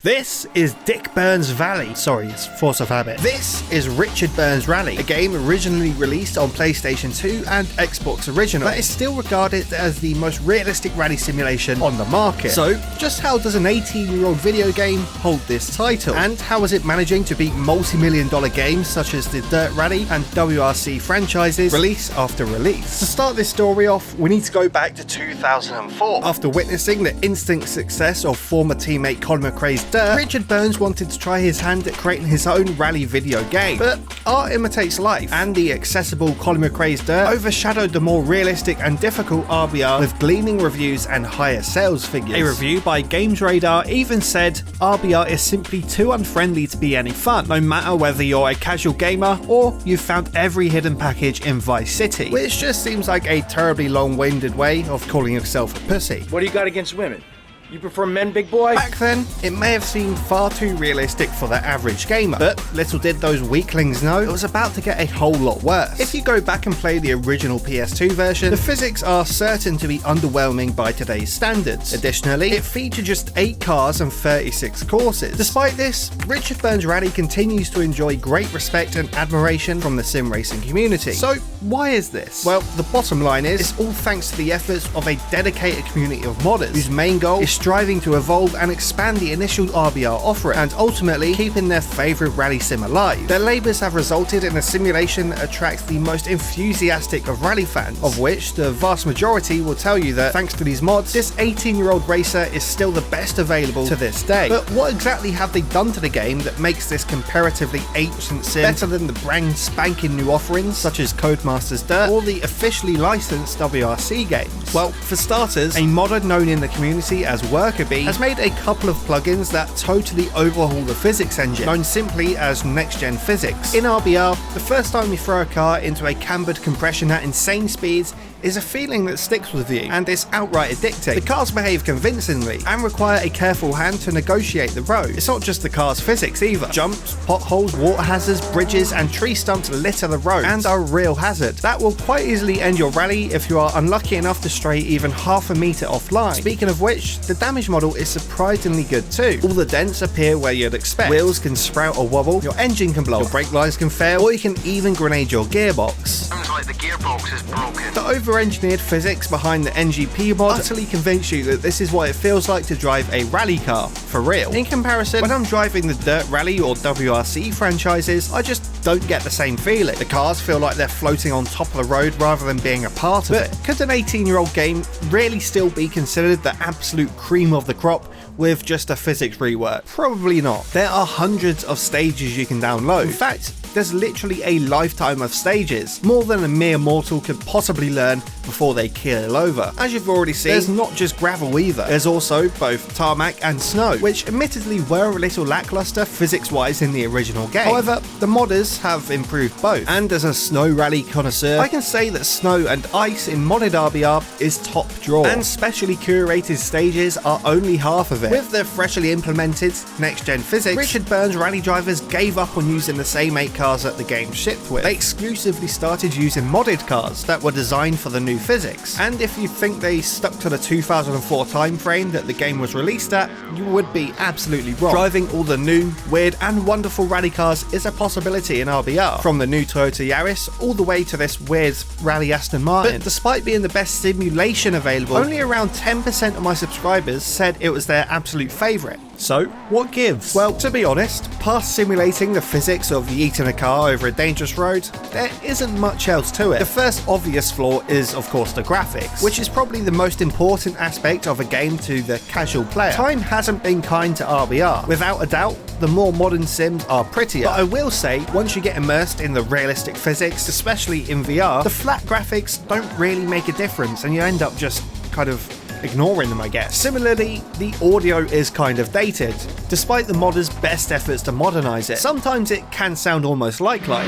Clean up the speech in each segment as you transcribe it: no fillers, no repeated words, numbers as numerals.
This is Dick Burns Valley. Sorry, it's force of habit. This is Richard Burns Rally, a game originally released on Playstation 2 and Xbox original, but is still regarded as the most realistic rally simulation on the market. So, just how does an 18-year-old video game hold this title? And how is it managing to beat multi-million-dollar games such as the Dirt Rally and WRC franchises release after release? To start this story off, we need to go back to 2004. After witnessing the instant success of former teammate Colin Mcrae's Dirt, Richard Burns wanted to try his hand at creating his own rally video game. But art imitates life, and the accessible Colin Mcrae's Dirt overshadowed the more realistic and difficult RBR with gleaming reviews and higher sales figures. A review by gamesrader even said, RBR is simply too unfriendly to be any fun, no matter whether you're a casual gamer or you've found every hidden package in Vice City. Which just seems like a terribly long-winded way of calling yourself a pussy. What do you got against women? You prefer men, big boy? Back then, it may have seemed far too realistic for the average gamer, but little did those weaklings know it was about to get a whole lot worse. If you go back and play the original PS2 version, the physics are certain to be underwhelming by today's standards. Additionally, it featured just 8 cars and 36 courses. Despite this, Richard Burns Rally continues to enjoy great respect and admiration from the sim racing community. So, why is this? Well, the bottom line is, it's all thanks to the efforts of a dedicated community of modders, whose main goal is striving to evolve and expand the initial RBR offering, and ultimately keeping their favourite rally sim alive. Their labours have resulted in a simulation that attracts the most enthusiastic of rally fans, of which the vast majority will tell you that thanks to these mods, this 18-year-old racer is still the best available to this day. But what exactly have they done to the game that makes this comparatively ancient sim better than the brand spanking new offerings such as Codemasters Dirt or the officially licensed WRC games? Well, for starters, a modder known in the community as Worker Bee has made a couple of plugins that totally overhaul the physics engine, known simply as next-gen physics. In RBR, the first time you throw a car into a cambered compression at insane speeds is a feeling that sticks with you, and is outright addicting. The cars behave convincingly, and require a careful hand to negotiate the road. It's not just the car's physics either. Jumps, potholes, water hazards, bridges, and tree stumps litter the road, and are a real hazard. That will quite easily end your rally if you are unlucky enough to stray even half a metre offline. Speaking of which, the damage model is surprisingly good too. All the dents appear where you'd expect. Wheels can sprout or wobble, your engine can blow, your brake lines can fail, or you can even grenade your gearbox. Sounds like the gearbox is broken. The over-engineered physics behind the NGP mod utterly convince you that this is what it feels like to drive a rally car, for real. In comparison, when I'm driving the Dirt Rally or WRC franchises, I just don't get the same feeling. The cars feel like they're floating on top of the road rather than being a part of it. Could an 18-year-old game really still be considered the absolute cream of the crop with just a physics rework? Probably not. There are hundreds of stages you can download. In fact, there's literally a lifetime of stages, more than a mere mortal could possibly learn before they keel over. As you've already seen, there's not just gravel either. There's also both tarmac and snow, which admittedly were a little lackluster physics-wise in the original game. However, the modders have improved both, and as a snow rally connoisseur, I can say that snow and ice in modded RBR is top draw, and specially curated stages are only half of it. With the freshly implemented next-gen physics, Richard Burns rally drivers gave up on using the same 8 cars that the game shipped with. They exclusively started using modded cars that were designed for the new physics. And if you think they stuck to the 2004 time frame that the game was released at, you would be absolutely wrong. Driving all the new, weird and wonderful rally cars is a possibility in RBR, from the new Toyota Yaris all the way to this weird rally Aston Martin. But despite being the best simulation available, only around 10% of my subscribers said it was their absolute favourite. So, what gives? Well, to be honest, past simulating the physics of yeeting a car over a dangerous road, there isn't much else to it. The first obvious flaw is, of course, the graphics, which is probably the most important aspect of a game to the casual player. Time hasn't been kind to RBR. Without a doubt, the more modern sims are prettier. But I will say, once you get immersed in the realistic physics, especially in VR, the flat graphics don't really make a difference, and you end up just kind of ignoring them, I guess. Similarly, the audio is kind of dated, despite the modders' best efforts to modernise it. Sometimes it can sound almost like life,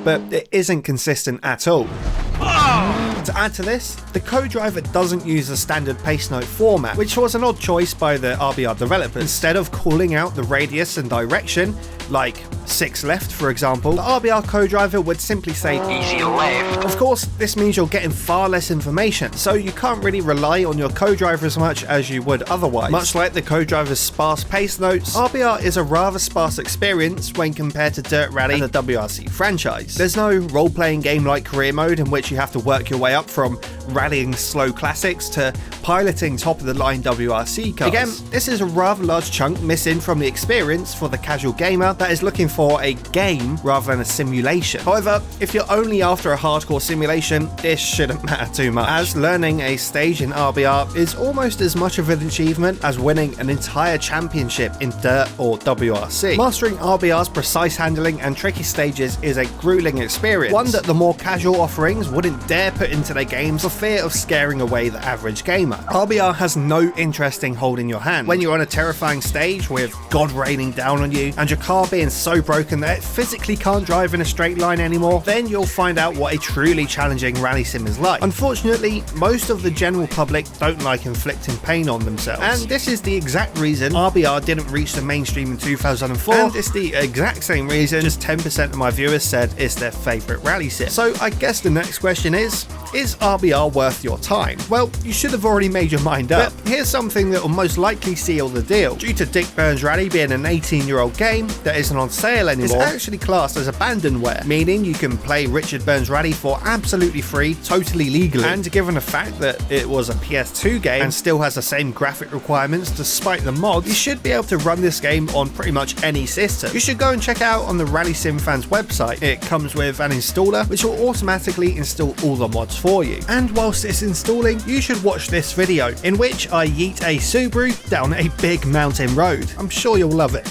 but it isn't consistent at all. To add to this, the co-driver doesn't use the standard pace note format, which was an odd choice by the RBR developers. Instead of calling out the radius and direction, like 6 left, for example, the RBR co-driver would simply say Easy left. Of course, this means you're getting far less information, so you can't really rely on your co-driver as much as you would otherwise. Much like the co-driver's sparse pace notes, RBR is a rather sparse experience when compared to Dirt Rally and the WRC franchise. There's no role-playing game like career mode in which you have to work your way up from rallying slow classics to piloting top-of-the-line WRC cars. Again, this is a rather large chunk missing from the experience for the casual gamer that is looking for a game rather than a simulation. However, if you're only after a hardcore simulation, this shouldn't matter too much, as learning a stage in RBR is almost as much of an achievement as winning an entire championship in Dirt or WRC. Mastering RBR's precise handling and tricky stages is a grueling experience, one that the more casual offerings wouldn't dare put into their games for fear of scaring away the average gamer. RBR has no interest in holding your hand. When you're on a terrifying stage with God raining down on you and your car being so broken that it physically can't drive in a straight line anymore, then you'll find out what a truly challenging rally sim is like. Unfortunately, most of the general public don't like inflicting pain on themselves, and this is the exact reason RBR didn't reach the mainstream in 2004, and it's the exact same reason just 10% of my viewers said it's their favourite rally sim. So I guess the next question is RBR worth your time? Well, you should have already made your mind up. But here's something that will most likely seal the deal. Due to Dick Burns Rally being an 18-year-old game that isn't on sale anymore, it's actually classed as abandonware, meaning you can play Richard Burns Rally for absolutely free, totally legally. And given the fact that it was a PS2 game and still has the same graphic requirements despite the mods, you should be able to run this game on pretty much any system. You should go and check out on the Rally Sim Fans website. It comes with an installer which will automatically install all the mods for you. And whilst it's installing, you should watch this video in which I yeet a Subaru down a big mountain road. I'm sure you'll love it.